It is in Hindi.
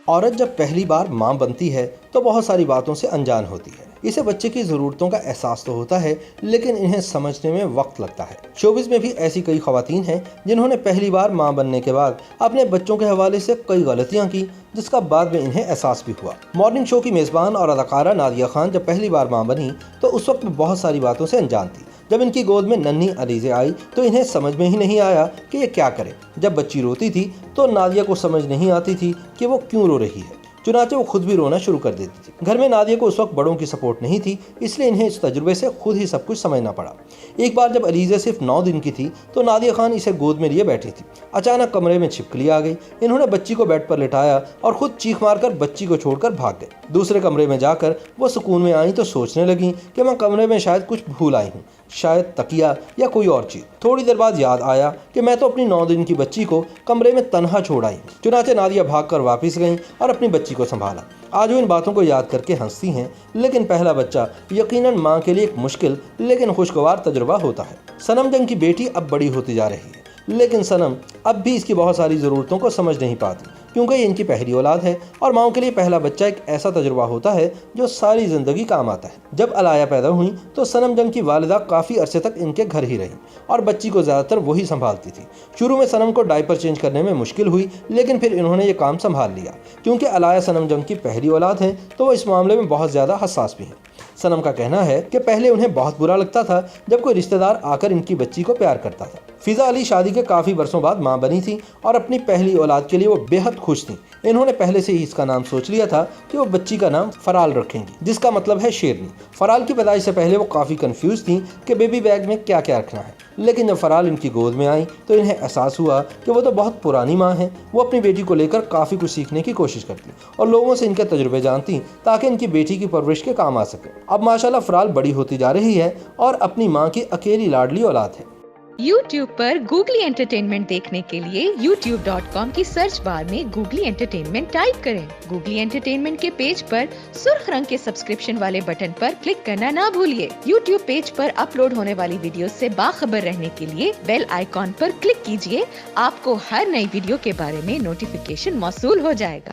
औरत जब पहली बार मां बनती है तो बहुत सारी बातों से अनजान होती है। इसे बच्चे की जरूरतों का एहसास तो होता है, लेकिन इन्हें समझने में वक्त लगता है। शोबिस में भी ऐसी कई खवातीन हैं जिन्होंने पहली बार मां बनने के बाद अपने बच्चों के हवाले से कई गलतियां की, जिसका बाद में इन्हें एहसास भी हुआ। मॉर्निंग शो की मेजबान और अदाकारा नादिया खान जब पहली बार मां बनी तो उस वक्त बहुत सारी बातों से अनजान थी। जब इनकी गोद में नन्ही अलीज़ा आई तो इन्हें समझ में ही नहीं आया कि ये क्या करें। जब बच्ची रोती थी तो नादिया को समझ नहीं आती थी कि वो क्यों रो रही है, चुनाचे वो खुद भी रोना शुरू कर देती थी। घर में नादिया को उस वक्त बड़ों की सपोर्ट नहीं थी, इसलिए इन्हें इस तजुर्बे से खुद ही सब कुछ समझना पड़ा। एक बार जब अलीज़ा सिर्फ 9 दिन की थी तो नादिया खान इसे गोद में लिए बैठी थी। अचानक कमरे में छिपकली आ गई। इन्होंने बच्ची को बेड पर लिटाया और खुद चीख मारकर बच्ची को छोड़कर भाग गए। दूसरे कमरे में जाकर वो सुकून में आई तो सोचने लगी कि मैं कमरे में शायद कुछ भूल आई हूँ, शायद तकिया या कोई और चीज। थोड़ी देर बाद याद आया कि मैं तो अपनी 9 दिन की बच्ची को कमरे में तन्हा छोड़ आई हूँ। चुनाचे नादिया भागकर वापस गईं और अपनी बच्ची को संभाला। आज वो इन बातों को याद करके हंसती हैं, लेकिन पहला बच्चा यकीनन माँ के लिए एक मुश्किल लेकिन खुशगवार तजुर्बा होता है। सनम जंग की बेटी अब बड़ी होती जा रही है, लेकिन सनम अब भी इसकी बहुत सारी ज़रूरतों को समझ नहीं पाती, क्योंकि ये इनकी पहली औलाद है और माओ के लिए पहला बच्चा एक ऐसा तजुर्बा होता है जो सारी ज़िंदगी काम आता है। जब अलाया पैदा हुई तो सनम जंग की वालिदा काफ़ी अरसे तक इनके घर ही रही और बच्ची को ज़्यादातर वही संभालती थी। शुरू में सनम को डायपर चेंज करने में मुश्किल हुई, लेकिन फिर इन्होंने ये काम संभाल लिया। क्योंकि अलाया सनम जंग की पहली औलाद है तो वो इस मामले में बहुत ज़्यादा हसास भी हैं। सनम का कहना है कि पहले उन्हें बहुत बुरा लगता था जब कोई रिश्तेदार आकर इनकी बच्ची को प्यार करता था। फिजा अली शादी के काफ़ी बरसों बाद मां बनी थी और अपनी पहली औलाद के लिए वो बेहद खुश थी। इन्होंने पहले से ही इसका नाम सोच लिया था कि वो बच्ची का नाम फराल रखेंगी, जिसका मतलब है शेरनी। फराल की पैदाइश से पहले वो काफ़ी कंफ्यूज थी कि बेबी बैग में क्या क्या रखना है, लेकिन जब फराल इनकी गोद में आई तो इन्हें एहसास हुआ कि वो तो बहुत पुरानी माँ है। वो अपनी बेटी को लेकर काफ़ी कुछ सीखने की कोशिश करती और लोगों से इनके तजुर्बे जानती ताकि इनकी बेटी की परवरिश के काम आ सके। अब माशाल्लाह फराल बड़ी होती जा रही है और अपनी माँ की अकेली लाडली औलाद है। YouTube पर गूगली एंटरटेनमेंट देखने के लिए youtube.com की सर्च बार में गूगली एंटरटेनमेंट टाइप करें। गूगली एंटरटेनमेंट के पेज पर सुर्ख रंग के सब्सक्रिप्शन वाले बटन पर क्लिक करना ना भूलिए। YouTube पेज पर अपलोड होने वाली वीडियो से बाखबर रहने के लिए बेल आइकॉन पर क्लिक कीजिए। आपको हर नई वीडियो के बारे में नोटिफिकेशन मौसूल हो जाएगा।